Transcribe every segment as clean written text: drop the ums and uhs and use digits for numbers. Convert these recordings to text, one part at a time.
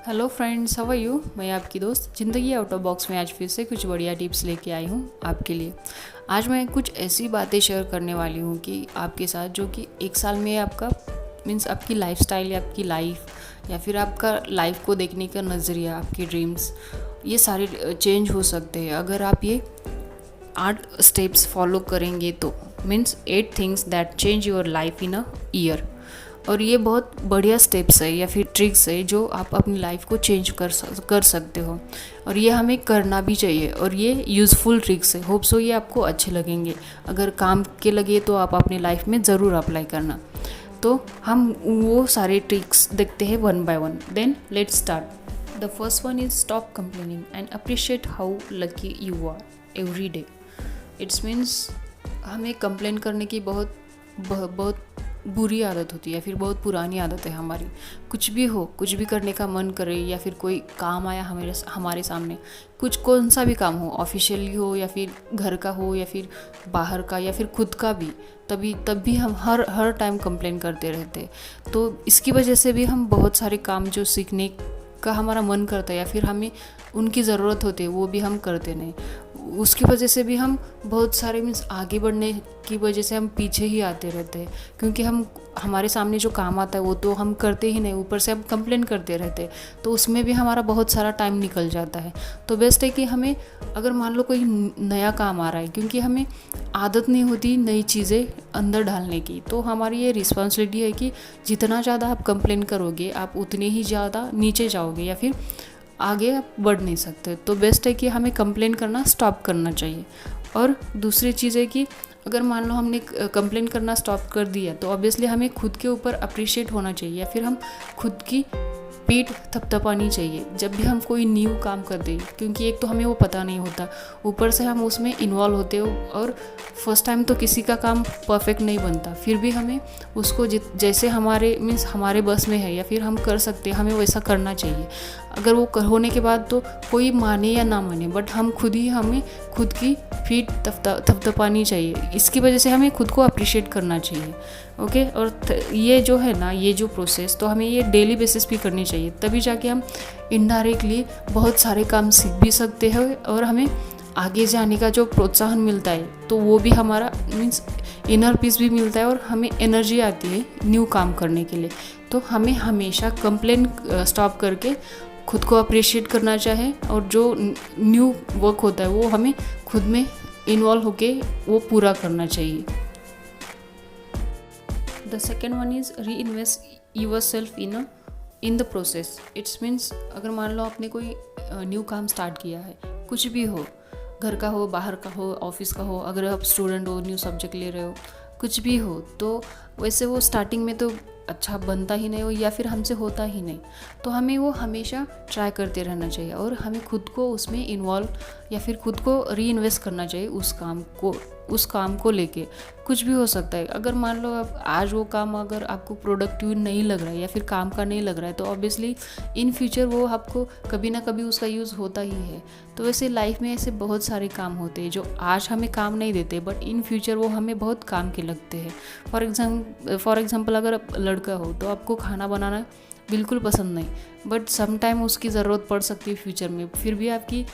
Hello friends, how are you. मैं आपकी दोस्त ज़िंदगी आउट ऑफ बॉक्स में आज फिर से कुछ बढ़िया टिप्स लेके आई हूँ आपके लिए। आज मैं कुछ ऐसी बातें शेयर करने वाली हूँ कि आपके साथ जो कि एक साल में आपका मीन्स आपकी लाइफस्टाइल या आपकी लाइफ या फिर आपका लाइफ को देखने का नज़रिया, आपके ड्रीम्स, ये सारे चेंज हो सकते हैं अगर आप ये 8 स्टेप्स फॉलो करेंगे तो। Means 8 things that change your life in a year. और ये बहुत बढ़िया स्टेप्स है या फिर ट्रिक्स है जो आप अपनी लाइफ को चेंज कर सकते हो, और ये हमें करना भी चाहिए। और ये यूज़फुल ट्रिक्स है, होप सो ये आपको अच्छे लगेंगे। अगर काम के लगे तो आप अपनी लाइफ में ज़रूर अप्लाई करना। तो हम वो सारे ट्रिक्स देखते हैं one by one. Then let's start. The first one is stop complaining and appreciate how lucky you are every day. It's means हमें कंप्लेन करने की बहुत बुरी आदत होती है, फिर बहुत पुरानी आदत है हमारी। कुछ भी हो, कुछ भी करने का मन करे या फिर कोई काम आया हमारे सामने, कुछ कौन सा भी काम हो, ऑफिशियली हो या फिर घर का हो या फिर बाहर का या फिर खुद का भी, तब भी हम हर टाइम कंप्लेन करते रहते। तो इसकी वजह से भी हम बहुत सारे काम जो सीखने का हमारा मन करता है या फिर हमें उनकी ज़रूरत होती है वो भी हम करते नहीं। उसकी वजह से भी हम बहुत सारे मीन्स आगे बढ़ने की वजह से हम पीछे ही आते रहते हैं, क्योंकि हमारे सामने जो काम आता है वो तो हम करते ही नहीं, ऊपर से हम कंप्लेन करते रहते हैं। तो उसमें भी हमारा बहुत सारा टाइम निकल जाता है। तो बेस्ट है कि हमें, अगर मान लो कोई नया काम आ रहा है, क्योंकि हमें आदत नहीं होती नई चीज़ें अंदर डालने की, तो हमारी ये रिस्पॉन्सिबिलिटी है कि जितना ज़्यादा आप कंप्लेन करोगे आप उतने ही ज़्यादा नीचे जाओगे या फिर आगे आप बढ़ नहीं सकते। तो बेस्ट है कि हमें कंप्लेन करना स्टॉप करना चाहिए। और दूसरी चीज़ है कि अगर मान लो हमने कंप्लेन करना स्टॉप कर दिया तो ऑब्वियसली हमें खुद के ऊपर अप्रिशिएट होना चाहिए या फिर हम खुद की पीठ थपथपानी चाहिए जब भी हम कोई न्यू काम करते हैं, क्योंकि एक तो हमें वो पता नहीं होता, ऊपर से हम उसमें इन्वॉल्व होते हो और फर्स्ट टाइम तो किसी का काम परफेक्ट नहीं बनता। फिर भी हमें उसको जैसे हमारे बस में है या फिर हम कर सकते हैं, हमें वैसा करना चाहिए। अगर वो होने के बाद तो कोई माने या ना माने, बट हमें खुद की फीट थपथपानी चाहिए। इसकी वजह से हमें खुद को अप्रिशिएट करना चाहिए। ओके। और ये जो है ना, ये जो प्रोसेस तो हमें ये डेली बेसिस पे करनी चाहिए, तभी जाके हम इनडायरेक्टली बहुत सारे काम सीख भी सकते हैं और हमें आगे जाने का जो प्रोत्साहन मिलता है तो वो भी हमारा मीन्स इनर पीस भी मिलता है और हमें एनर्जी आती है न्यू काम करने के लिए। तो हमें हमेशा कंप्लेन स्टॉप करके खुद को अप्रिशिएट करना चाहिए, और जो न्यू वर्क होता है वो हमें खुद में इन्वॉल्व होके वो पूरा करना चाहिए। The second one is reinvest yourself in the process. It's means अगर मान लो आपने कोई न्यू काम स्टार्ट किया है, कुछ भी हो, घर का हो, बाहर का हो, ऑफिस का हो, अगर आप स्टूडेंट हो, न्यू सब्जेक्ट ले रहे हो, कुछ भी हो, तो वैसे वो स्टार्टिंग में तो अच्छा बनता ही नहीं हो या फिर हमसे होता ही नहीं। तो हमें वो हमेशा ट्राई करते रहना चाहिए और हमें खुद को उसमें इन्वॉल्व या फिर खुद को री इन्वेस्ट करना चाहिए उस काम को लेके। कुछ भी हो सकता है। अगर मान लो आप आज वो काम अगर आपको प्रोडक्टिव नहीं लग रहा है या फिर काम का नहीं लग रहा है, तो ऑब्वियसली इन फ्यूचर वो आपको कभी ना कभी उसका यूज़ होता ही है। तो वैसे लाइफ में ऐसे बहुत सारे काम होते हैं जो आज हमें काम नहीं देते, बट इन फ्यूचर वो हमें बहुत काम के लगते हैं। फॉर एग्जाम्पल अगर आप लड़का हो तो आपको खाना बनाना बिल्कुल पसंद नहीं, बट सम टाइम उसकी ज़रूरत पड़ सकती है फ्यूचर में। फिर भी आपकी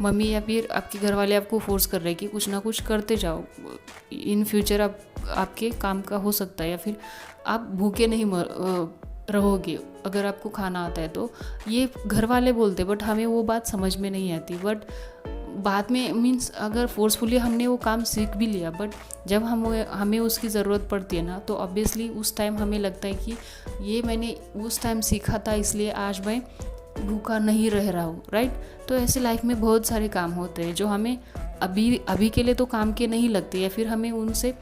मम्मी या फिर आपके घर वाले आपको फोर्स कर रहे हैं कि कुछ ना कुछ करते जाओ, इन फ्यूचर आपके काम का हो सकता है, या फिर आप भूखे नहीं रहोगे अगर आपको खाना आता है। तो ये घर वाले बोलते, बट हमें वो बात समझ में नहीं आती। बट बाद में मीन्स अगर फोर्सफुली हमने वो काम सीख भी लिया, बट जब हमें उसकी ज़रूरत पड़ती है ना, तो ऑब्वियसली उस टाइम हमें लगता है कि ये मैंने उस टाइम सीखा था, इसलिए आज मैं भूखा नहीं रह रहा हूँ, राइट। तो ऐसे लाइफ में बहुत सारे काम होते हैं जो हमें अभी के लिए तो काम के नहीं लगते या फिर हमें उनसे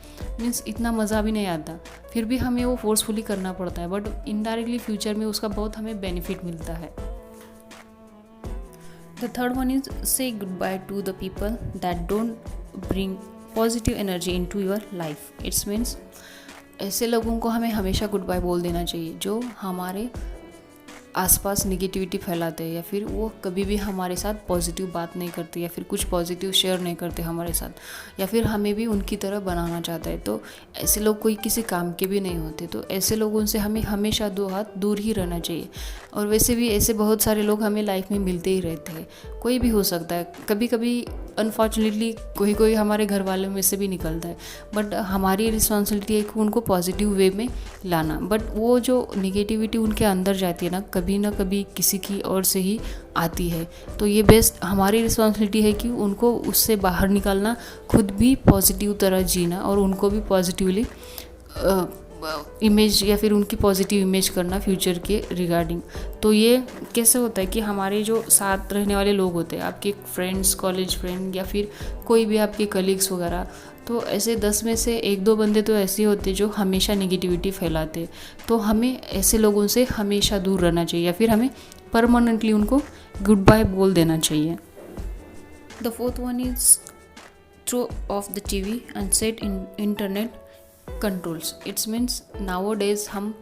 मीन्स इतना मज़ा भी नहीं आता, फिर भी हमें वो फोर्सफुली करना पड़ता है, बट इनडायरेक्टली फ्यूचर में उसका बहुत हमें बेनिफिट मिलता है। The third one is say goodbye to the people that don't bring positive energy into your life. It's means ऐसे लोगों को हमें हमेशा गुड बाय बोल देना चाहिए जो हमारे आसपास निगेटिविटी फैलाते हैं, या फिर वो कभी भी हमारे साथ पॉजिटिव बात नहीं करते, या फिर कुछ पॉजिटिव शेयर नहीं करते हमारे साथ, या फिर हमें भी उनकी तरह बनाना चाहता है। तो ऐसे लोग कोई किसी काम के भी नहीं होते। तो ऐसे लोगों से हमें हमेशा 2 हाथ दूर ही रहना चाहिए। और वैसे भी ऐसे बहुत सारे लोग हमें लाइफ में मिलते ही रहते हैं, कोई भी हो सकता है। कभी कभी अनफॉर्चुनेटली कोई हमारे घर वालों में से भी निकलता है, बट हमारी रिस्पॉन्सिबिलिटी है कि उनको पॉजिटिव वे में लाना। बट वो जो निगेटिविटी उनके अंदर जाती है ना कभी किसी की ओर से ही आती है। तो ये बेस्ट हमारी रिस्पॉन्सिबिलिटी है कि उनको उससे बाहर निकालना, खुद भी पॉजिटिव तरह जीना और उनको भी पॉजिटिवली इमेज या फिर उनकी पॉजिटिव इमेज करना फ्यूचर के रिगार्डिंग। तो ये कैसे होता है कि हमारे जो साथ रहने वाले लोग होते हैं, आपके फ्रेंड्स, कॉलेज फ्रेंड, या फिर कोई भी आपके कलीग्स वगैरह, तो ऐसे 10 में से 1-2 बंदे तो ऐसे होते जो हमेशा निगेटिविटी फैलाते। तो हमें ऐसे लोगों से हमेशा दूर रहना चाहिए, या फिर हमें परमानेंटली उनको गुड बाय बोल देना चाहिए। The 4th one is throw off the TV and set in internet controls. It's means nowadays हम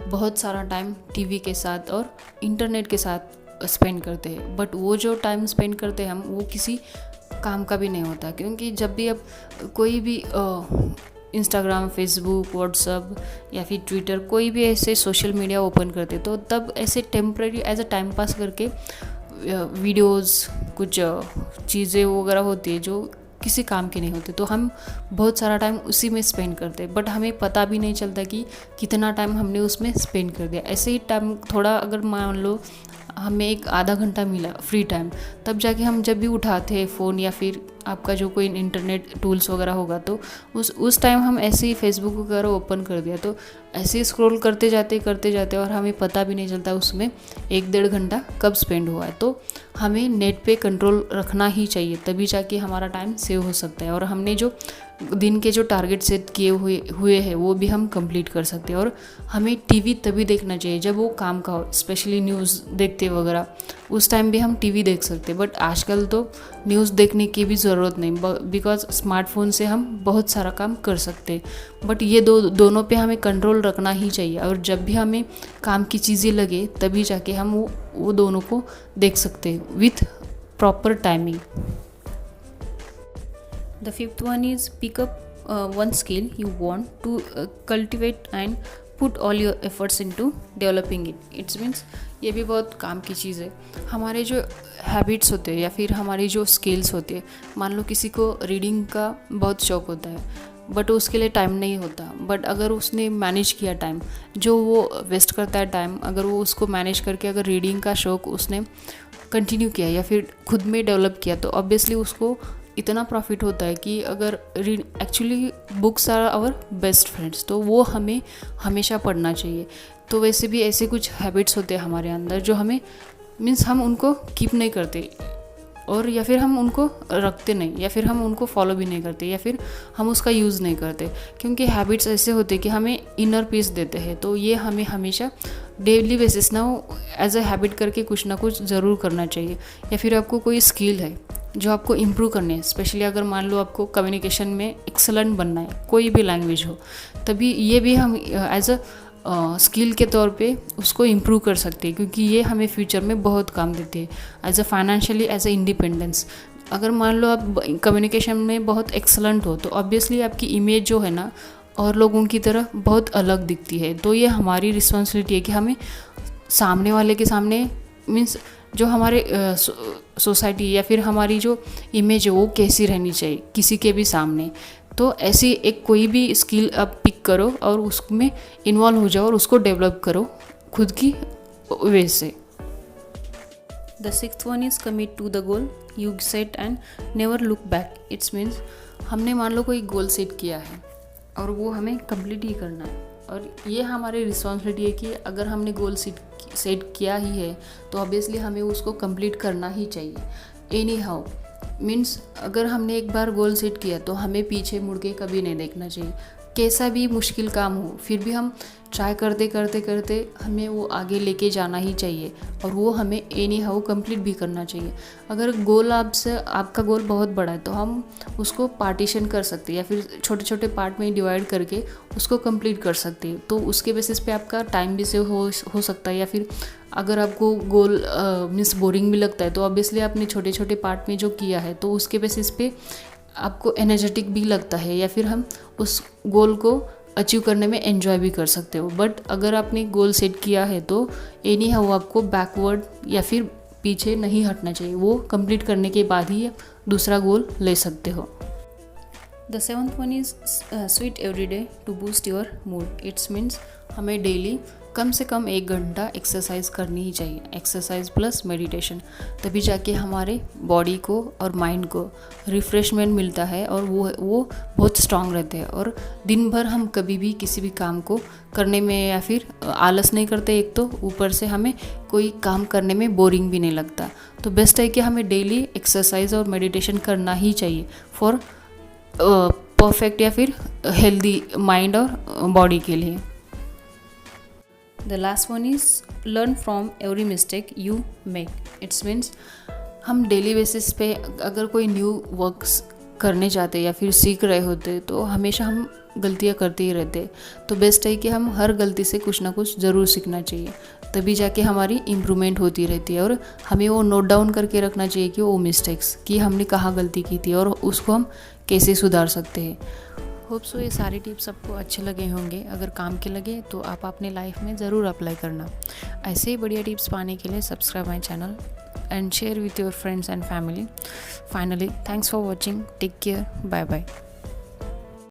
बहुत सारा टाइम टीवी के साथ और इंटरनेट के साथ स्पेंड करते हैं, बट वो जो टाइम स्पेंड करते हैं हम, वो किसी काम का भी नहीं होता। क्योंकि जब भी अब कोई भी इंस्टाग्राम, फेसबुक, व्हाट्सअप या फिर ट्विटर, कोई भी ऐसे सोशल मीडिया ओपन करते, तो तब ऐसे temporary as a time pass करके वीडियोस, कुछ चीज़ें वगैरह होती है जो किसी काम के नहीं होते, तो हम बहुत सारा टाइम उसी में स्पेंड करते हैं, बट हमें पता भी नहीं चलता कि कितना टाइम हमने उसमें स्पेंड कर दिया। ऐसे ही टाइम थोड़ा, अगर मान लो हमें एक आधा घंटा मिला फ्री टाइम, तब जाके हम जब भी उठाते हैं फ़ोन या फिर आपका जो कोई इंटरनेट टूल्स वगैरह होगा, तो उस टाइम हम ऐसे ही फेसबुक वगैरह ओपन कर दिया, तो ऐसे ही स्क्रॉल करते जाते और हमें पता भी नहीं चलता उसमें 1-1.5 घंटा कब स्पेंड हुआ है। तो हमें नेट पे कंट्रोल रखना ही चाहिए, तभी जाके हमारा टाइम सेव हो सकता है और हमने जो दिन के जो टारगेट सेट किए हुए हैं वो भी हम कंप्लीट कर सकते हैं। और हमें टीवी तभी देखना चाहिए जब वो काम का हो, स्पेशली न्यूज़ देखते वगैरह, उस टाइम भी हम टीवी देख सकते हैं। बट आजकल तो न्यूज़ देखने की भी ज़रूरत नहीं, बिकॉज स्मार्टफोन से हम बहुत सारा काम कर सकते हैं। बट ये दोनों पे हमें कंट्रोल रखना ही चाहिए, और जब भी हमें काम की चीज़ें लगे तभी जाके हम वो दोनों को देख सकते हैं with proper timing. The 5th one is pick up one skill you want to cultivate and put all your efforts into developing it. It means ये भी बहुत काम की चीज़ है। हमारे जो हैबिट्स होते हैं या फिर हमारी जो स्किल्स होती है, मान लो किसी को रीडिंग का बहुत शौक होता है बट उसके लिए टाइम नहीं होता, बट अगर उसने मैनेज किया टाइम, जो वो वेस्ट करता है टाइम, अगर वो उसको मैनेज करके अगर रीडिंग का शौक उसने कंटिन्यू किया या फिर खुद में डेवलप किया, तो ऑब्वियसली उसको इतना प्रॉफिट होता है कि अगर actually books are our best friends, तो वो हमें हमेशा पढ़ना चाहिए। तो वैसे भी ऐसे कुछ हैबिट्स होते हैं हमारे अंदर जो हमें मीन्स हम उनको कीप नहीं करते, और या फिर हम उनको रखते नहीं, या फिर हम उनको फॉलो भी नहीं करते, या फिर हम उसका यूज़ नहीं करते, क्योंकि हैबिट्स ऐसे होते हैं कि हमें इनर पीस देते हैं। तो ये हमें हमेशा डेली बेसिस ना एज अ हैबिट करके कुछ ना कुछ ज़रूर करना चाहिए। या फिर आपको कोई स्किल है जो आपको इम्प्रूव करनी है, स्पेशली अगर मान लो आपको कम्युनिकेशन में एक्सेलेंट बनना है, कोई भी लैंग्वेज हो, तभी ये भी हम एज अ स्किल के तौर पे उसको इम्प्रूव कर सकते हैं, क्योंकि ये हमें फ्यूचर में बहुत काम देती है as a financially, as a independence. अगर मान लो आप कम्युनिकेशन में बहुत एक्सेलेंट हो, तो ऑब्वियसली आपकी इमेज जो है ना और लोगों की तरह बहुत अलग दिखती है। तो ये हमारी रिस्पॉन्सिबिलिटी है कि हमें सामने वाले के सामने मीन्स जो हमारे सोसाइटी या फिर हमारी जो इमेज है वो कैसी रहनी चाहिए किसी के भी सामने। तो ऐसी एक कोई भी स्किल आप पिक करो और उसमें इन्वॉल्व हो जाओ और उसको डेवलप करो खुद की वे से। The 6th one is commit to the goal you set and never look back. It's means हमने मान लो कोई गोल सेट किया है और वो हमें कंप्लीट ही करना है, और ये हमारी रिस्पॉन्सिबिलिटी है कि अगर हमने गोल सेट किया ही है तो ऑब्वियसली हमें उसको कंप्लीट करना ही चाहिए एनी हाउ। मीन्स अगर हमने एक बार गोल सेट किया तो हमें पीछे मुड़ के कभी नहीं देखना चाहिए। कैसा भी मुश्किल काम हो फिर भी हम ट्राई करते करते करते हमें वो आगे लेके जाना ही चाहिए, और वो हमें एनी हाउ कंप्लीट भी करना चाहिए। अगर गोल आपका गोल बहुत बड़ा है तो हम उसको पार्टीशन कर सकते हैं या फिर छोटे छोटे पार्ट में डिवाइड करके उसको कंप्लीट कर सकते हैं। तो उसके बेसिस पे आपका टाइम भी सेव हो सकता है, या फिर अगर आपको गोल मीन्स बोरिंग भी लगता है तो ऑब्वियसली आपने छोटे छोटे पार्ट में जो किया है तो उसके बेसिस पे आपको एनर्जेटिक भी लगता है, या फिर हम उस गोल को अचीव करने में एंजॉय भी कर सकते हो। बट अगर आपने गोल सेट किया है तो एनी हाउ आपको बैकवर्ड या फिर पीछे नहीं हटना चाहिए, वो कंप्लीट करने के बाद ही दूसरा गोल ले सकते हो। The 7th one is sweet every day to boost your mood. It's means हमें डेली कम से कम 1 घंटा एक्सरसाइज करनी ही चाहिए, एक्सरसाइज प्लस मेडिटेशन। तभी जाके हमारे बॉडी को और माइंड को रिफ्रेशमेंट मिलता है और वो बहुत स्ट्रांग रहते हैं, और दिन भर हम कभी भी किसी भी काम को करने में या फिर आलस नहीं करते। एक तो ऊपर से हमें कोई काम करने में बोरिंग भी नहीं लगता। तो बेस्ट है कि हमें डेली एक्सरसाइज और मेडिटेशन करना ही चाहिए फॉर परफेक्ट या फिर हेल्दी माइंड और बॉडी के लिए। The last one is learn from every mistake you make. It's means हम डेली बेसिस पे अगर कोई न्यू वर्क्स करने जाते या फिर सीख रहे होते तो हमेशा हम गलतियाँ करते ही रहते। तो बेस्ट है कि हम हर गलती से कुछ ना कुछ ज़रूर सीखना चाहिए, तभी जाके हमारी इम्प्रूवमेंट होती रहती है। और हमें वो नोट डाउन करके रखना चाहिए कि वो मिस्टेक्स कि हमने कहाँ गलती की थी और उसको हम कैसे सुधार सकते हैं। होप सो ये सारे टिप्स आपको अच्छे लगे होंगे। अगर काम के लगे तो आप अपने लाइफ में ज़रूर अप्लाई करना। ऐसे ही बढ़िया टिप्स पाने के लिए subscribe my channel and share with your friends and family. Finally, thanks for watching. Take care. Bye bye.